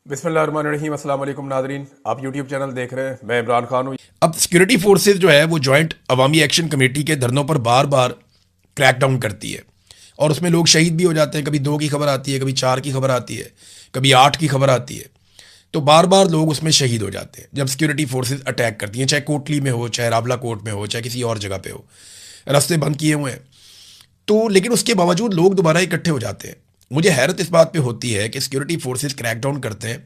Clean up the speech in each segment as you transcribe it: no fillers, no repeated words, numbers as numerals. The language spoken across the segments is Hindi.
बिस्मिल्लाहिर्रहमानिर्रहीम, अस्सलाम वालेकुम नादरीन। आप यूट्यूब चैनल देख रहे हैं, मैं इमरान खान हूँ। अब सिक्योरिटी फोर्सेस जो है वो जॉइंट अवामी एक्शन कमेटी के धरनों पर बार बार क्रैकडाउन करती है और उसमें लोग शहीद भी हो जाते हैं। कभी 2 की खबर आती है, कभी 4 की खबर आती है, कभी 8 की खबर आती है। तो बार बार लोग उसमें शहीद हो जाते हैं जब सिक्योरिटी फोर्सेस अटैक करती हैं, चाहे कोटली में हो, चाहे रावला कोट में हो, चाहे किसी और जगह पे हो। रास्ते बंद किए हुए हैं तो, लेकिन उसके बावजूद लोग दोबारा इकट्ठे हो जाते हैं। मुझे हैरत इस बात पे होती है कि सिक्योरिटी फोर्सेस क्रैकडाउन करते हैं,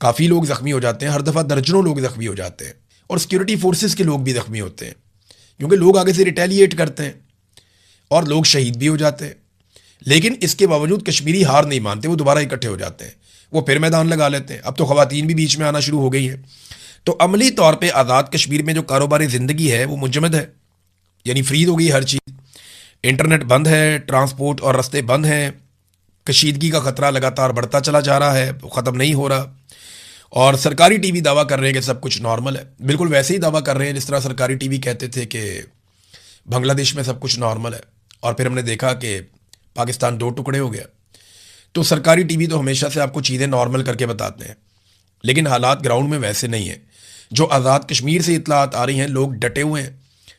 काफ़ी लोग ज़ख्मी हो जाते हैं, हर दफ़ा दर्जनों लोग ज़ख्मी हो जाते हैं और सिक्योरिटी फोर्सेस के लोग भी ज़ख्मी होते हैं क्योंकि लोग आगे से रिटेलिएट करते हैं और लोग शहीद भी हो जाते हैं। लेकिन इसके बावजूद कश्मीरी हार नहीं मानते, वो दोबारा इकट्ठे हो जाते हैं, वो फिर मैदान लगा लेते हैं। अब तो ख़वातीन भी बीच में आना शुरू हो गई हैं। तो अमली तौर पर आज़ाद कश्मीर में जो कारोबारी ज़िंदगी है वो मुंजमद है, यानी फ्रीज हो गई हर चीज़। इंटरनेट बंद है, ट्रांसपोर्ट और रास्ते बंद हैं, कशीदगी का खतरा लगातार बढ़ता चला जा रहा है, ख़त्म नहीं हो रहा। और सरकारी टीवी दावा कर रहे हैं कि सब कुछ नॉर्मल है, बिल्कुल वैसे ही दावा कर रहे हैं जिस तरह सरकारी टीवी कहते थे कि बांग्लादेश में सब कुछ नॉर्मल है और फिर हमने देखा कि पाकिस्तान 2 टुकड़े हो गया। तो सरकारी टीवी तो हमेशा से आपको चीज़ें नॉर्मल करके बताते हैं, लेकिन हालात ग्राउंड में वैसे नहीं है। जो आज़ाद कश्मीर से इतलात आ रही हैं, लोग डटे हुए हैं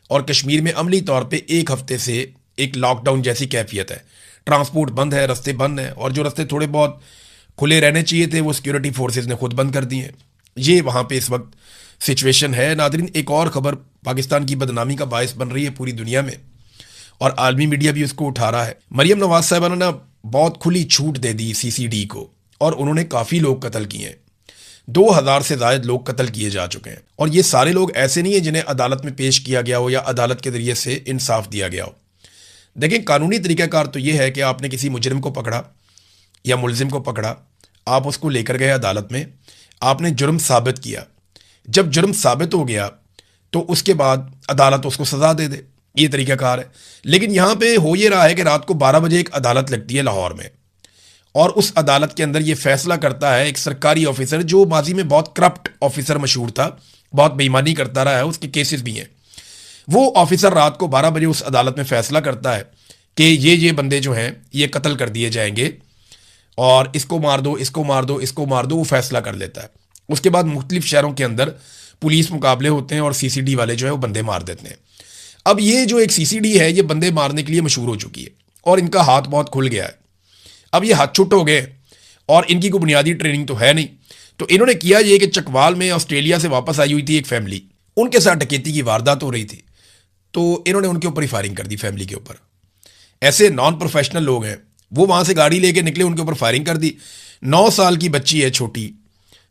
और कश्मीर में अमली तौर पे 1 हफ्ते से एक लॉकडाउन जैसी कैफियत है। ट्रांसपोर्ट बंद है, रास्ते बंद हैं और जो रास्ते थोड़े बहुत खुले रहने चाहिए थे वो सिक्योरिटी फोर्सेस ने खुद बंद कर दिए हैं। ये वहाँ पे इस वक्त सिचुएशन है। नादरीन, एक और ख़बर पाकिस्तान की बदनामी का बायस बन रही है पूरी दुनिया में और आलमी मीडिया भी उसको उठा रहा है। मरियम नवाज साहबा ने ना बहुत खुली छूट दे दी सीसीडी को और उन्होंने काफ़ी लोग कत्ल किए हैं। 2000 से ज़ायद लोग कत्ल किए जा चुके हैं और ये सारे लोग ऐसे नहीं हैं जिन्हें अदालत में पेश किया गया हो या अदालत के ज़रिए से इंसाफ दिया गया हो। देखें, कानूनी तरीक़ाकार तो ये है कि आपने किसी मुजरिम को पकड़ा या मुलजिम को पकड़ा, आप उसको लेकर गए अदालत में, आपने जुर्म साबित किया। जब जुर्म साबित हो गया तो उसके बाद अदालत उसको सज़ा दे दे, ये तरीक़ाकार है। लेकिन यहाँ पे हो ये रहा है कि रात को 12 बजे एक अदालत लगती है लाहौर में और उस अदालत के अंदर ये फैसला करता है एक सरकारी ऑफिसर जो माजी में बहुत करप्ट ऑफिसर मशहूर था, बहुत बेईमानी करता रहा है, उसके केसेस भी हैं। वो ऑफिसर रात को 12 बजे उस अदालत में फैसला करता है कि ये बंदे जो हैं ये कत्ल कर दिए जाएंगे और इसको मार दो, इसको मार दो, इसको मार दो, वो फैसला कर लेता है। उसके बाद मुख्तलिफ शहरों के अंदर पुलिस मुकाबले होते हैं और सीसीडी वाले जो है वो बंदे मार देते हैं। अब ये जो एक सीसीडी है ये बंदे मारने के लिए मशहूर हो चुकी है और इनका हाथ बहुत खुल गया है। अब ये हाथ छुट्ट हो गए और इनकी कोई बुनियादी ट्रेनिंग तो है नहीं। तो इन्होंने किया ये कि चकवाल में ऑस्ट्रेलिया से वापस आई हुई थी एक फैमिली, उनके साथ डकैती की वारदात हो रही थी, तो इन्होंने उनके ऊपर ही फायरिंग कर दी, फैमिली के ऊपर। ऐसे नॉन प्रोफेशनल लोग हैं, वो वहाँ से गाड़ी लेके निकले, उनके ऊपर फायरिंग कर दी। 9 साल की बच्ची है छोटी,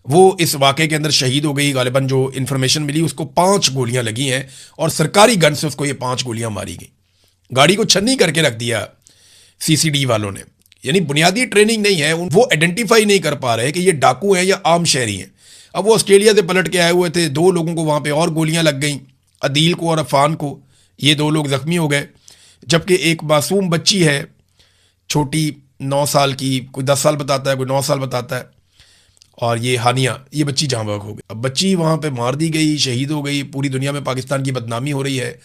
वो इस वाक़े के अंदर शहीद हो गई। गालिबन जो इन्फॉर्मेशन मिली उसको 5 गोलियां लगी हैं और सरकारी गन से उसको ये 5 गोलियां मारी गई। गाड़ी को छन्नी करके रख दिया सीसीडी वालों ने, यानी बुनियादी ट्रेनिंग नहीं है। वो आइडेंटिफाई नहीं कर पा रहे कि ये डाकू हैं या आम शहरी हैं। अब वो ऑस्ट्रेलिया से पलट के आए हुए थे, 2 लोगों को वहाँ पर और गोलियाँ लग गई, अदील को और अफान को। ये 2 लोग ज़ख्मी हो गए, जबकि एक मासूम बच्ची है छोटी 9 साल की, कोई 10 साल बताता है, कोई 9 साल बताता है, और ये हानिया, ये बच्ची जहाँ बहक हो गई। अब बच्ची वहाँ पे मार दी गई, शहीद हो गई। पूरी दुनिया में पाकिस्तान की बदनामी हो रही है,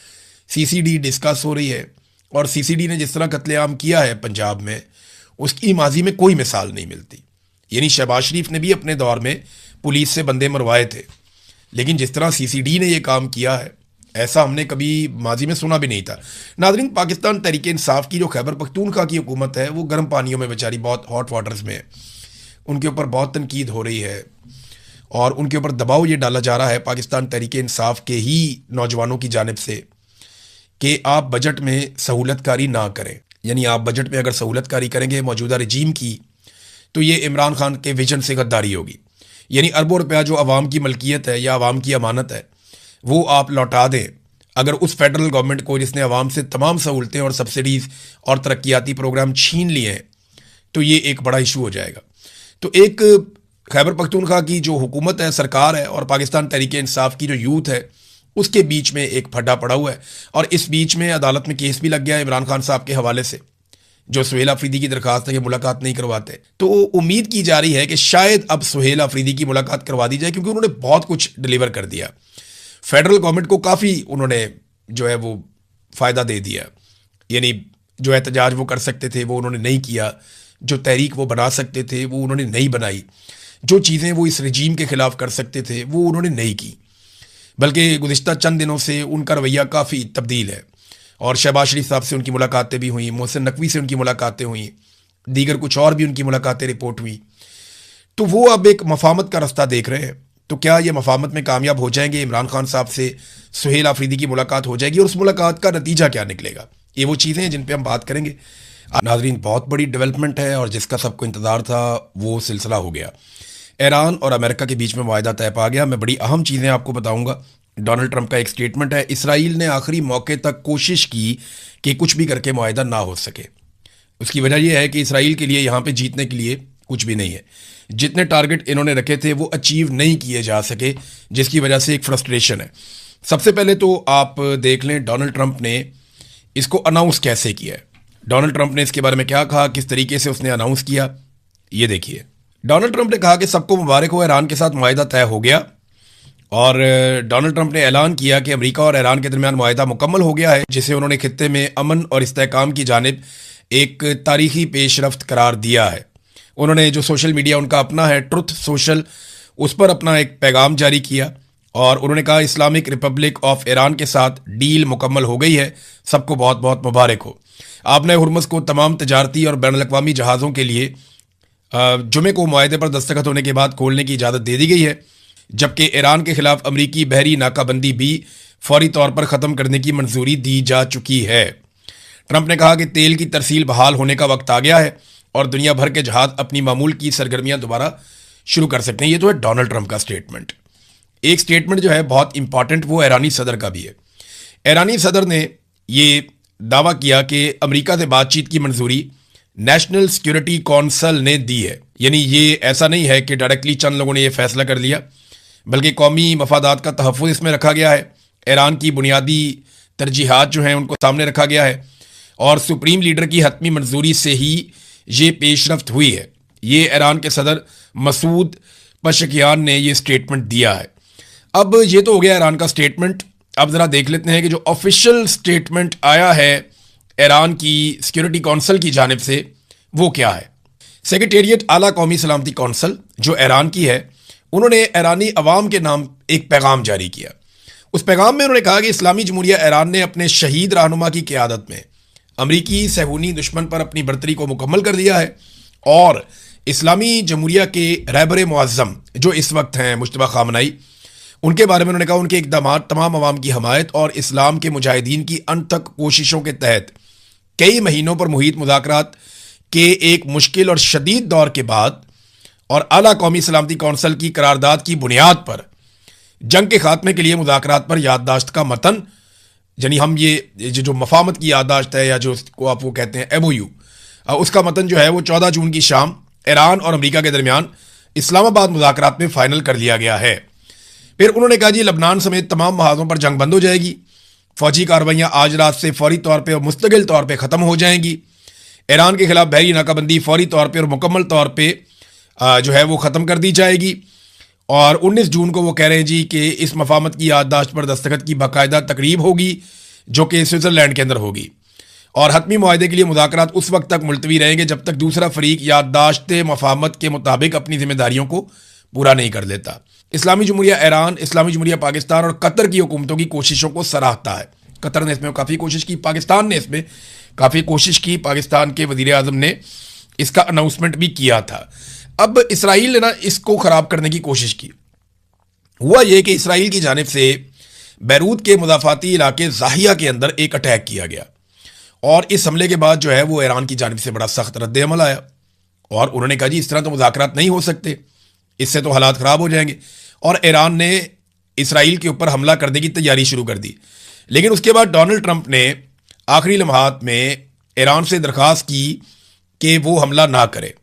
सीसीडी डिस्कस हो रही है और सीसीडी ने जिस तरह कत्लेआम किया है पंजाब में, उसकी माजी में कोई मिसाल नहीं मिलती। यानी शहबाज शरीफ ने भी अपने दौर में पुलिस से बंदे मरवाए थे, लेकिन जिस तरह सीसीडी ने यह काम किया है ऐसा हमने कभी माजी में सुना भी नहीं था। नाज़रीन, पाकिस्तान तहरीक इंसाफ की जो खैबर पख्तूनख्वा की हुकूमत है वो गर्म पानियों में बेचारी बहुत हॉट वाटर्स में है। उनके ऊपर बहुत तनकीद हो रही है और उनके ऊपर दबाव ये डाला जा रहा है पाकिस्तान तहरीक इंसाफ के ही नौजवानों की जानिब से कि आप बजट में सहूलतकारी ना करें। यानी आप बजट में अगर सहूलतकारी करेंगे मौजूदा रजीम की, तो ये इमरान खान के विजन से गद्दारी होगी। यानी अरबों रुपया जो आवाम की मलकियत है या आवाम की अमानत है वो आप लौटा दें अगर उस फेडरल गवर्नमेंट को जिसने आवाम से तमाम सहूलतें और सब्सिडीज़ और तरक्याती प्रोग्राम छीन लिए हैं, तो ये एक बड़ा इशू हो जाएगा। तो एक खैबर पख्तूनख्वा की जो हुकूमत है, सरकार है, और पाकिस्तान तहरीक इंसाफ की जो यूथ है, उसके बीच में एक फड्डा पड़ा हुआ है। और इस बीच में अदालत में केस भी लग गया है इमरान खान साहब के हवाले से, जो सुहेल अफरीदी की दरखास्त है कि मुलाकात नहीं करवाते। तो उम्मीद की जा रही है कि शायद अब सुहेल अफरीदी की मुलाकात करवा दी जाए, क्योंकि उन्होंने बहुत कुछ डिलीवर कर दिया। फेडरल गवर्नमेंट को काफ़ी उन्होंने जो है वो फ़ायदा दे दिया। यानी जो एहतजाज वो कर सकते थे वो उन्होंने नहीं किया, जो तहरीक वो बना सकते थे वो उन्होंने नहीं बनाई। जो चीज़ें वो इस रजीम के खिलाफ कर सकते थे वो उन्होंने नहीं की, बल्कि गुज़िश्ता चंद दिनों से उनका रवैया काफ़ी तब्दील है। और शहबाज शरीफ साहब से उनकी मुलाकातें भी हुई, मोहसिन नकवी से उनकी मुलाकातें हुई, दीगर कुछ और भी उनकी मुलाकातें रिपोर्ट हुई। तो वो अब एक मफामत का रास्ता देख रहे हैं। तो क्या ये मफामत में कामयाब हो जाएंगे? इमरान खान साहब से सुहेल आफरीदी की मुलाकात हो जाएगी और उस मुलाकात का नतीजा क्या निकलेगा? ये वो चीज़ें हैं जिन पे हम बात करेंगे। नाजरीन, बहुत बड़ी डेवलपमेंट है और जिसका सबको इंतज़ार था वो सिलसिला हो गया। ईरान और अमेरिका के बीच में मुआहदा तय पा गया। मैं बड़ी अहम चीज़ें आपको बताऊंगा। डोनाल्ड ट्रंप का एक स्टेटमेंट है, इसराइल ने आखिरी मौके तक कोशिश की कि कुछ भी करके मुआहदा ना हो सके। उसकी वजह यह है कि इसराइल के लिए यहाँ पे जीतने के लिए कुछ भी नहीं है। जितने टारगेट इन्होंने रखे थे वो अचीव नहीं किए जा सके, जिसकी वजह से एक फ्रस्ट्रेशन है। सबसे पहले तो आप देख लें डोनाल्ड ट्रंप ने इसको अनाउंस कैसे किया है। डोनाल्ड ट्रंप ने इसके बारे में क्या कहा, किस तरीके से उसने अनाउंस किया, ये देखिए। डोनाल्ड ट्रंप ने कहा कि सबको मुबारक हो, ईरान के साथ मुआहदा तय हो गया। और डोनाल्ड ट्रंप ने ऐलान किया कि अमेरिका और ईरान के दरमियान मुआहदा मुकम्मल हो गया है, जिसे उन्होंने खित्ते में अमन और इस्तेहकाम की जानिब एक तारीखी पेशरफ्त करार दिया है। उन्होंने जो सोशल मीडिया उनका अपना है, ट्रुथ सोशल, उस पर अपना एक पैगाम जारी किया और उन्होंने कहा इस्लामिक रिपब्लिक ऑफ ईरान के साथ डील मुकम्मल हो गई है, सबको बहुत बहुत मुबारक हो। आपने हुर्मुज़ को तमाम तजारती और बैनुल अक़वामी जहाज़ों के लिए जुमे को मुआहदे पर दस्तखत होने के बाद खोलने की इजाज़त दे दी गई है, जबकि ईरान के खिलाफ अमरीकी बहरी नाकाबंदी भी फौरी तौर पर ख़त्म करने की मंजूरी दी जा चुकी है। ट्रंप ने कहा कि तेल की तरसील बहाल होने का वक्त आ गया है और दुनिया भर के जहाज अपनी मामूल की सरगर्मियां दोबारा शुरू कर सकते हैं। ये तो है डोनाल्ड ट्रंप का स्टेटमेंट। एक स्टेटमेंट जो है बहुत इंपॉर्टेंट, वो ईरानी सदर का भी है। ईरानी सदर ने ये दावा किया कि अमेरिका से बातचीत की मंजूरी नेशनल सिक्योरिटी कौंसल ने दी है। यानी ये ऐसा नहीं है कि डायरेक्टली चंद लोगों ने यह फैसला कर लिया, बल्कि कौमी मफादात का तहफ़्फ़ुज़ इसमें रखा गया है। ईरान की बुनियादी तरजीहात जो हैं उनको सामने रखा गया है और सुप्रीम लीडर की हतमी मंजूरी से ही ये पेशरफ्त हुई है। ये ईरान के सदर मसूद पशकियान ने ये स्टेटमेंट दिया है। अब ये तो हो गया ईरान का स्टेटमेंट। अब ज़रा देख लेते हैं कि जो ऑफिशियल स्टेटमेंट आया है ईरान की सिक्योरिटी कौंसल की जानिब से वो क्या है। सेक्रेटेरिएट आला कौमी सलामती कौंसल जो ईरान की है, उन्होंने ईरानी अवाम के नाम एक पैगाम जारी किया। उस पैगाम में उन्होंने कहा कि इस्लामी जमहूरिया ईरान ने अपने शहीद रहनुमा की क़यादत में अमरीकी सहूनी दुश्मन पर अपनी बर्तरी को मुकम्मल कर दिया है और इस्लामी जमहूरिया के रहबर मुअज़्ज़म जो इस वक्त हैं मुश्तबा ख़ामनई, उनके बारे में उन्होंने कहा उनके इक़दाम तमाम अवाम की हमायत और इस्लाम के मुजाहिदीन की अंत तक कोशिशों के तहत कई महीनों पर मुहित मुज़ाकरात के एक मुश्किल और शदीद दौर के बाद और आला कौमी सलामती कौंसल की करारदाद की बुनियाद पर जंग के खात्मे के लिए मुज़ाकरात पर याददाश्त का मतन, यानी हम ये जो मफामत की याददाश्त है या जो उसको आप वो कहते हैं MOU, उसका मतन जो है वो 14 जून की शाम ईरान और अमेरिका के दरमियान इस्लामाबाद मुज़ाकरात में फ़ाइनल कर लिया गया है। फिर उन्होंने कहा जी लबनान समेत तमाम महाजों पर जंग बंद हो जाएगी, फ़ौजी कार्रवाइयाँ आज रात से फौरी तौर पर और मुस्तकिल तौर पर ख़त्म हो जाएंगी। ईरान के खिलाफ बहरी नाकाबंदी फौरी तौर पर और मुकम्मल तौर पर जो है वो ख़त्म कर दी जाएगी। और 19 जून को वो कह रहे हैं जी कि इस मफामत की याददाश्त पर दस्तखत की बाकायदा तकरीब होगी जो कि स्विट्ज़रलैंड के अंदर होगी और हतमी मुआहदे के लिए मुज़ाकरात उस वक्त तक मुलतवी रहेंगे जब तक दूसरा फरीक याददाश्त मफामत के मुताबिक अपनी जिम्मेदारियों को पूरा नहीं कर लेता। इस्लामी जमहूरिया ईरान, इस्लामी जमहूरिया पाकिस्तान और कतर की हुकूमतों की कोशिशों को सराहता है। कतर ने इसमें काफ़ी कोशिश की, पाकिस्तान ने इसमें काफ़ी कोशिश की, पाकिस्तान के वज़ीर आज़म ने इसका अनाउंसमेंट भी किया था। अब इसराइल ने ना इसको ख़राब करने की कोशिश की। हुआ ये कि इसराइल की जानिब से बैरूत के मुदाफ़ाती इलाके ज़ाहिया के अंदर एक अटैक किया गया और इस हमले के बाद जो है वो ईरान की जानिब से बड़ा सख्त रद्द-ए-अमल आया और उन्होंने कहा जी इस तरह तो मुज़ाकरात नहीं हो सकते, इससे तो हालात ख़राब हो जाएंगे और ईरान ने इसराइल के ऊपर हमला करने की तैयारी शुरू कर दी। लेकिन उसके बाद डोनाल्ड ट्रंप ने आखिरी लम्हात में ईरान से दरख्वास्त की कि वो हमला ना करे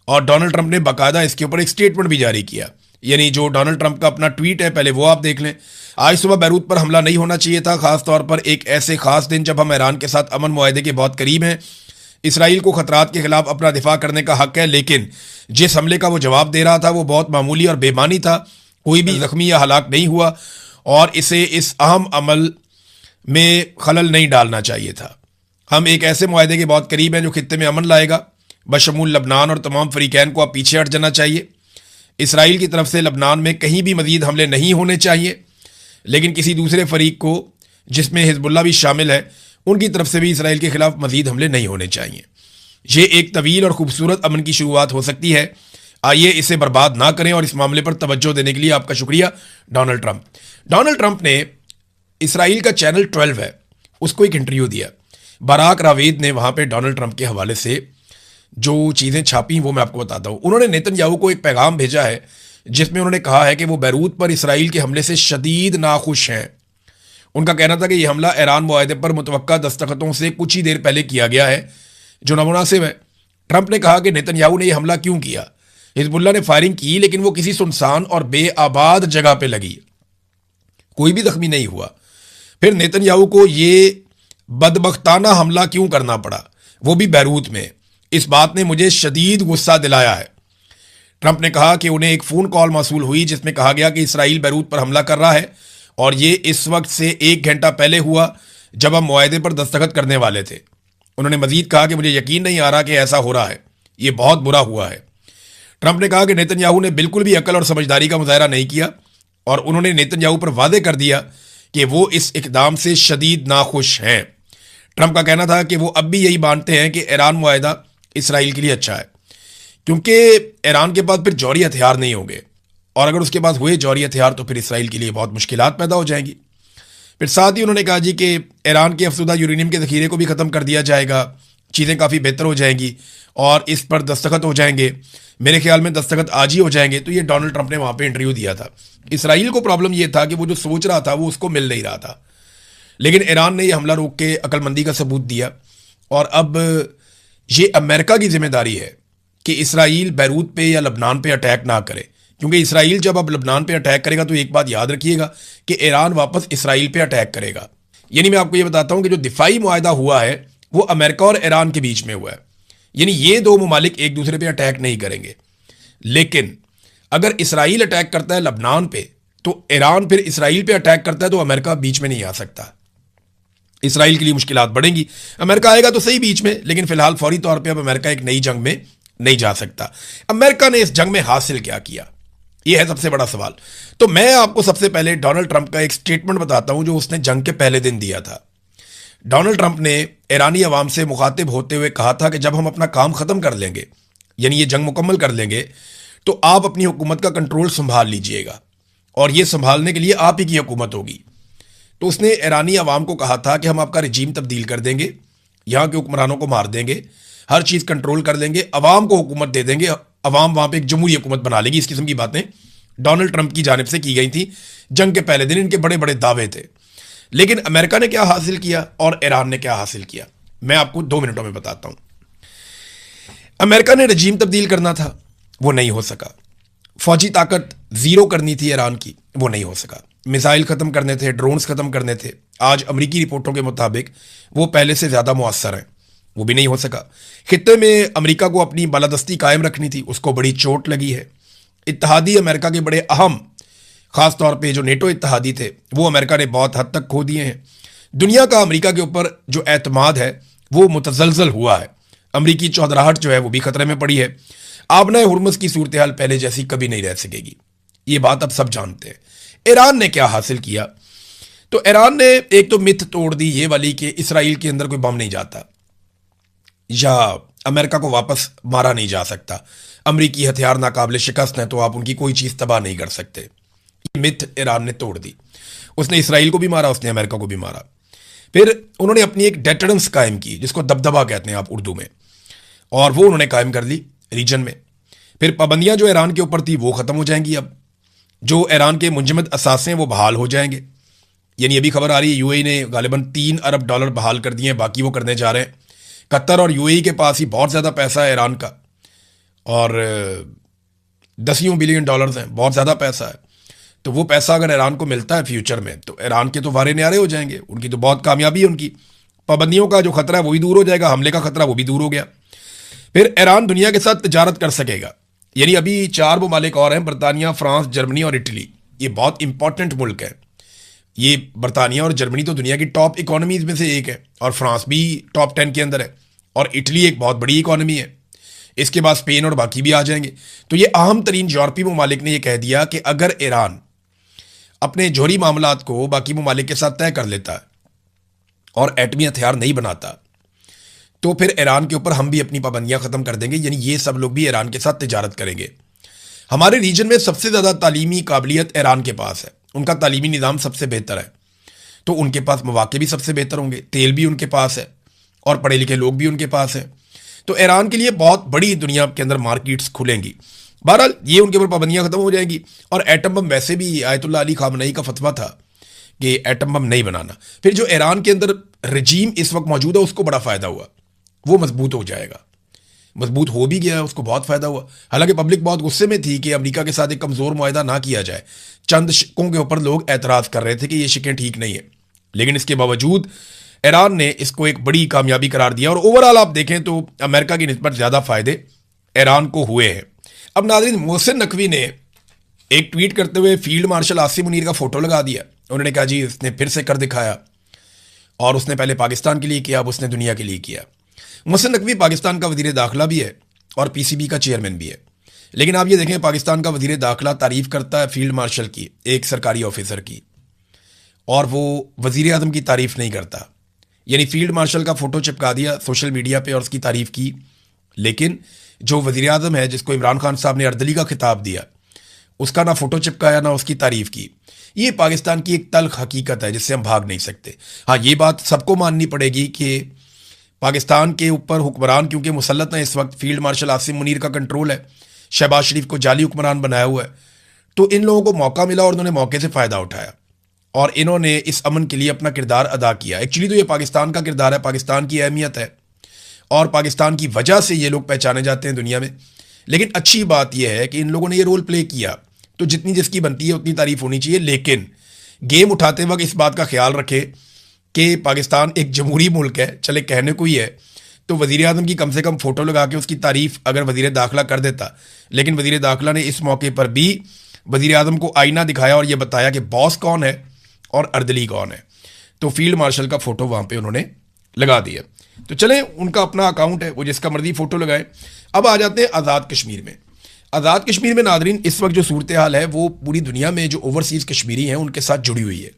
और डोनाल्ड ट्रंप ने बाकायदा इसके ऊपर एक स्टेटमेंट भी जारी किया। यानी जो डोनाल्ड ट्रंप का अपना ट्वीट है पहले वो आप देख लें। आज सुबह बैरूत पर हमला नहीं होना चाहिए था, खास तौर पर एक ऐसे खास दिन जब हम ईरान के साथ अमन मुआहदे के बहुत करीब हैं। इसराइल को खतरात के खिलाफ अपना दिफा करने का हक है, लेकिन जिस हमले का वो जवाब दे रहा था वो बहुत मामूली और बेमानी था, कोई भी जख्मी या हलाक नहीं हुआ और इसे इस अहम अमल में खलल नहीं डालना चाहिए था। हम एक ऐसे मुआहदे के बहुत करीब हैं जो खित्ते में अमन लाएगा, बशमूल लबनान और तमाम फरीकैन को अब पीछे हट जाना चाहिए। इसराइल की तरफ से लबनान में कहीं भी मजीद हमले नहीं होने चाहिए, लेकिन किसी दूसरे फरीक को जिसमें हिजबुल्लाह भी शामिल है उनकी तरफ से भी इसराइल के खिलाफ मजीद हमले नहीं होने चाहिए। ये एक तवील और खूबसूरत अमन की शुरुआत हो सकती है। आइए इसे बर्बाद ना करें और इस मामले पर तवज्जो देने के लिए आपका शुक्रिया डोनाल्ड ट्रंप। डोनाल्ड ट्रंप ने इसराइल का चैनल 12 है उसको एक इंटरव्यू दिया। बराक रावेद ने वहां पे डोनाल्ड ट्रंप के हवाले से जो चीज़ें छापी वो मैं आपको बताता हूँ। उन्होंने नेतन्याहू को एक पैगाम भेजा है जिसमें उन्होंने कहा है कि वो बैरूत पर इसराइल के हमले से शदीद नाखुश हैं। उनका कहना था कि यह हमला ईरान मुआहदे पर मुतवक्का दस्तखतों से कुछ ही देर पहले किया गया है जो नामुनासिब है। ट्रंप ने कहा कि नेतन्याहू ने यह हमला क्यों किया। हिजबुल्लाह ने फायरिंग की लेकिन वो किसी सुनसान और बेआबाद जगह पे लगी, कोई भी जख्मी नहीं हुआ। फिर नेतन्याहू को ये बदबख्ताना हमला क्यों करना पड़ा, वो भी बैरूत में। इस बात ने मुझे शदीद गुस्सा दिलाया है। ट्रंप ने कहा कि उन्हें एक फ़ोन कॉल मौसूल हुई जिसमें कहा गया कि इसराइल बैरूत पर हमला कर रहा है और ये इस वक्त से 1 घंटा पहले हुआ जब हम मुआहदे पर दस्तखत करने वाले थे। उन्होंने मजीद कहा कि मुझे यकीन नहीं आ रहा कि ऐसा हो रहा है, ये बहुत बुरा हुआ है। ट्रंप ने कहा कि नेतन्याहू ने बिल्कुल भी अकल और समझदारी का मुजाहरा नहीं किया और उन्होंने नेतन्याहू पर वादे कर दिया कि वो इस इकदाम से शदीद नाखुश हैं। ट्रंप का कहना था कि वो अब भी यही मानते हैं कि ईरान मुआहदा इसराइल के लिए अच्छा है क्योंकि ईरान के पास फिर जौहरी हथियार नहीं होंगे और अगर उसके पास हुए जौहरी हथियार तो फिर इसराइल के लिए बहुत मुश्किलात पैदा हो जाएंगी। फिर साथ ही उन्होंने कहा जी कि ईरान के अफसुदा यूरेनियम के ज़ख़ीरे को भी ख़त्म कर दिया जाएगा, चीज़ें काफ़ी बेहतर हो जाएंगी और इस पर दस्तखत हो जाएंगे। मेरे ख्याल में दस्तखत आज ही हो जाएंगे। तो ये डोनाल्ड ट्रंप ने वहाँ पे इंटरव्यू दिया था। इसराइल को प्रॉब्लम ये था कि वो जो सोच रहा था वो उसको मिल नहीं रहा था, लेकिन ईरान ने यह हमला रोक के अक्लमंदी का सबूत दिया और अब ये अमेरिका की जिम्मेदारी है कि इसराइल बैरूत पे या लबनान पे अटैक ना करे, क्योंकि इसराइल जब अब लबनान पे अटैक करेगा तो एक बात याद रखिएगा कि ईरान वापस इसराइल पे अटैक करेगा। यानी मैं आपको ये बताता हूं कि जो दिफाई मुआहदा हुआ है वो अमेरिका और ईरान के बीच में हुआ है, यानी ये दो ममालिक एक दूसरे पे अटैक नहीं करेंगे। लेकिन अगर इसराइल अटैक करता है लबनान पे तो ईरान फिर इसराइल पे अटैक करता है तो अमेरिका बीच में नहीं आ सकता। इसराइल के लिए मुश्किलात बढ़ेंगी। अमेरिका आएगा तो सही बीच में, लेकिन फिलहाल फौरी तौर पे अब अमेरिका एक नई जंग में नहीं जा सकता। अमेरिका ने इस जंग में हासिल क्या किया, यह है सबसे बड़ा सवाल। तो मैं आपको सबसे पहले डोनाल्ड ट्रंप का एक स्टेटमेंट बताता हूं जो उसने जंग के पहले दिन दिया था। डोनाल्ड ट्रंप ने ईरानी अवाम से मुखातिब होते हुए कहा था कि जब हम अपना काम खत्म कर लेंगे, यानी ये जंग मुकम्मल कर लेंगे, तो आप अपनी हुकूमत का कंट्रोल संभाल लीजिएगा और ये संभालने के लिए आप ही की हुकूमत होगी। तो उसने ईरानी अवाम को कहा था कि हम आपका रिजीम तब्दील कर देंगे, यहाँ के हुक्मरानों को मार देंगे, हर चीज़ कंट्रोल कर लेंगे, अवाम को हुकूमत दे देंगे, अवाम वहाँ पे एक जमहूरी हुकूमत बना लेगी। इस किस्म की बातें डोनाल्ड ट्रंप की जानिब से की गई थी। जंग के पहले दिन इनके बड़े बड़े दावे थे। लेकिन अमेरिका ने क्या हासिल किया और ईरान ने क्या हासिल किया, मैं आपको 2 मिनटों में बताता हूं। अमेरिका ने रजीम तब्दील करना था, वो नहीं हो सका। फौजी ताकत जीरो करनी थी ईरान की, वो नहीं हो सका। मिसाइल ख़त्म करने थे, ड्रोन्स ख़त्म करने थे, आज अमरीकी रिपोर्टों के मुताबिक वो पहले से ज़्यादा मुअस्सर हैं, वो भी नहीं हो सका। खित्ते में अमेरिका को अपनी बालादस्ती कायम रखनी थी, उसको बड़ी चोट लगी है। इत्तहादी अमेरिका के बड़े अहम, ख़ास तौर पे जो नेटो इत्तहादी थे, वो अमेरिका ने बहुत हद तक खो दिए हैं। दुनिया का अमेरिका के ऊपर जो एतमाद है वो मुतज़लज़ल हुआ है। अमरीकी चौधराहट जो है वो भी खतरे में पड़ी है। आबना हुर्मुज़ की सूरत हाल पहले जैसी कभी नहीं रह सकेगी, ये बात अब सब जानते हैं। ईरान ने क्या हासिल किया, तो ईरान ने एक तो मिथ तोड़ दी ये वाली कि इसराइल के अंदर कोई बम नहीं जाता या अमेरिका को वापस मारा नहीं जा सकता, अमरीकी हथियार नाकाबिले शिकस्त हैं तो आप उनकी कोई चीज़ तबाह नहीं कर सकते। ये मिथ ईरान ने तोड़ दी। उसने इसराइल को भी मारा, उसने अमेरिका को भी मारा। फिर उन्होंने अपनी एक डेटरेंस कायम की जिसको दबदबा कहते हैं आप उर्दू में, और वो उन्होंने कायम कर ली रीजन में। फिर पाबंदियां जो ईरान के ऊपर थी वो ख़त्म हो जाएंगी। अब जो ईरान के मुंजमद असासे हैं वो बहाल हो जाएंगे। यानी अभी खबर आ रही है यूएई ने गालिबन $3 अरब बहाल कर दिए हैं, बाकी वो करने जा रहे हैं। कतर और यूएई के पास ही बहुत ज़्यादा पैसा है ईरान का, और $10 बिलियन हैं, बहुत ज़्यादा पैसा है। तो वो पैसा अगर ईरान को मिलता है फ्यूचर में तो ईरान के तो वारे न्यारे हो जाएंगे, उनकी तो बहुत कामयाबी है। उनकी पाबंदियों का जो खतरा है वो भी दूर हो जाएगा, हमले का खतरा वो भी दूर हो गया। फिर ईरान दुनिया के साथ तजारत कर सकेगा। यानी अभी 4 ममालिक और हैं, बरतानिया, फ्रांस, जर्मनी और इटली। ये बहुत इंपॉर्टेंट मुल्क है। ये बरतानिया और जर्मनी तो दुनिया की टॉप इकोनॉमीज में से एक है, और फ्रांस भी टॉप 10 के अंदर है, और इटली एक बहुत बड़ी इकोनॉमी है। इसके बाद स्पेन और बाकी भी आ जाएंगे। तो ये अहम तरीन यूरोपीय ममालिक ने यह कह दिया कि अगर ईरान अपने जौहरी मामलात को बाकी ममालिक के साथ तय कर लेता है और एटमी हथियार नहीं बनाता, तो फिर ईरान के ऊपर हम भी अपनी पाबंदियां खत्म कर देंगे, यानी ये सब लोग भी ईरान के साथ तिजारत करेंगे। हमारे रीजन में सबसे ज़्यादा तालीमी काबिलियत ईरान के पास है, उनका तालीमी निज़ाम सबसे बेहतर है, तो उनके पास मौके भी सबसे बेहतर होंगे, तेल भी उनके पास है और पढ़े लिखे लोग भी उनके पास हैं। तो ईरान के लिए बहुत बड़ी दुनिया के अंदर मार्केट्स खुलेंगी। बहरहाल ये उनके ऊपर पाबंदियां खत्म हो जाएंगी। और एटम बम, वैसे भी आयतुल्लाह अली खामनई का फतवा था कि एटम बम नहीं बनाना। फिर जो ईरान के अंदर रजीम इस वक्त मौजूद है उसको बड़ा फ़ायदा हुआ, वो मजबूत हो जाएगा, मजबूत हो भी गया, उसको बहुत फ़ायदा हुआ। हालांकि पब्लिक बहुत गुस्से में थी कि अमेरिका के साथ एक कमज़ोर मुआहदा ना किया जाए। चंद शिक्कों के ऊपर लोग एतराज़ कर रहे थे कि ये शिक्कें ठीक नहीं है, लेकिन इसके बावजूद ईरान ने इसको एक बड़ी कामयाबी करार दिया। और ओवरऑल आप देखें तो अमेरिका की निस्बत ज़्यादा फ़ायदे ईरान को हुए हैं। अब नाज़रीन, मोहसिन नकवी ने एक ट्वीट करते हुए फील्ड मार्शल आसिम मुनीर का फोटो लगा दिया। उन्होंने कहा जी इसने फिर से कर दिखाया, और उसने पहले पाकिस्तान के लिए किया, अब उसने दुनिया के लिए किया। मोहसिन नकवी पाकिस्तान का वज़ीर दाखिला भी है और पीसीबी का चेयरमैन भी है, लेकिन आप ये देखें पाकिस्तान का वज़ीर दाखिला तारीफ़ करता है फील्ड मार्शल की, एक सरकारी ऑफिसर की, और वो वज़ीर आज़म की तारीफ़ नहीं करता। यानी फील्ड मार्शल का फ़ोटो चिपका दिया सोशल मीडिया पे और उसकी तारीफ़ की, लेकिन जो वज़ीर आज़म है जिसको इमरान खान साहब ने अर्दली का खिताब दिया, उसका ना फ़ोटो चिपकाया ना उसकी तारीफ़ की। ये पाकिस्तान की एक तल्ख हकीकत है जिससे हम भाग नहीं सकते। हाँ, ये बात सबको माननी पड़ेगी कि पाकिस्तान के ऊपर हुक्मरान क्योंकि मुसल्लत है इस वक्त, फील्ड मार्शल आसिम मुनीर का कंट्रोल है, शहबाज शरीफ को जाली हुक्मरान बनाया हुआ है, तो इन लोगों को मौका मिला और उन्होंने मौके से फ़ायदा उठाया और इन्होंने इस अमन के लिए अपना किरदार अदा किया। एक्चुअली तो ये पाकिस्तान का किरदार है, पाकिस्तान की अहमियत है और पाकिस्तान की वजह से ये लोग पहचाने जाते हैं दुनिया में। लेकिन अच्छी बात यह है कि इन लोगों ने ये रोल प्ले किया, तो जितनी जिसकी बनती है उतनी तारीफ होनी चाहिए। लेकिन गेम उठाते वक्त इस बात का ख्याल रखे कि पाकिस्तान एक जमहूरी मुल्क है, चले कहने को ही है, तो वज़ीर आज़म की कम से कम फ़ोटो लगा के उसकी तारीफ़ अगर वज़ीर दाखिला कर देता, लेकिन वज़ीर दाखिला ने इस मौके पर भी वज़ीर आज़म को आईना दिखाया और ये बताया कि बॉस कौन है और अर्दली कौन है, तो फील्ड मार्शल का फ़ोटो वहाँ पे उन्होंने लगा दिया। तो चलें, उनका अपना अकाउंट है, वो जिसका मर्जी फ़ोटो लगाए। अब आ जाते हैं आज़ाद कश्मीर में। आज़ाद कश्मीर में नादरीन इस वक्त जो सूरत हाल है वो पूरी दुनिया में जो ओवरसीज़ कश्मीरी हैं उनके साथ जुड़ी हुई है।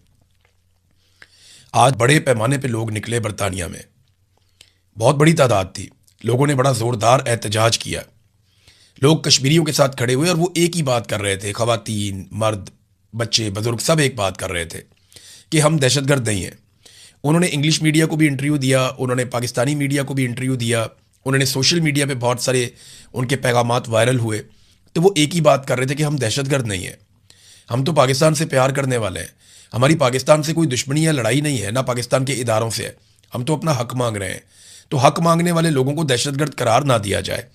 आज बड़े पैमाने पे लोग निकले, बरतानिया में बहुत बड़ी तादाद थी, लोगों ने बड़ा ज़ोरदार एहतजाज किया, लोग कश्मीरियों के साथ खड़े हुए और वो एक ही बात कर रहे थे, ख़वातीन, मर्द, बच्चे, बुजुर्ग सब एक बात कर रहे थे कि हम दहशतगर्द नहीं हैं। उन्होंने इंग्लिश मीडिया को भी इंटरव्यू दिया, उन्होंने पाकिस्तानी मीडिया को भी इंटरव्यू दिया, उन्होंने सोशल मीडिया पे बहुत सारे उनके पैगामात वायरल हुए, तो वो एक ही बात कर रहे थे कि हम दहशतगर्द नहीं हैं, हम तो पाकिस्तान से प्यार करने वाले हैं, हमारी पाकिस्तान से कोई दुश्मनी या लड़ाई नहीं है, ना पाकिस्तान के इदारों से है, हम तो अपना हक मांग रहे हैं। तो हक मांगने वाले लोगों को दहशतगर्द करार ना दिया जाए।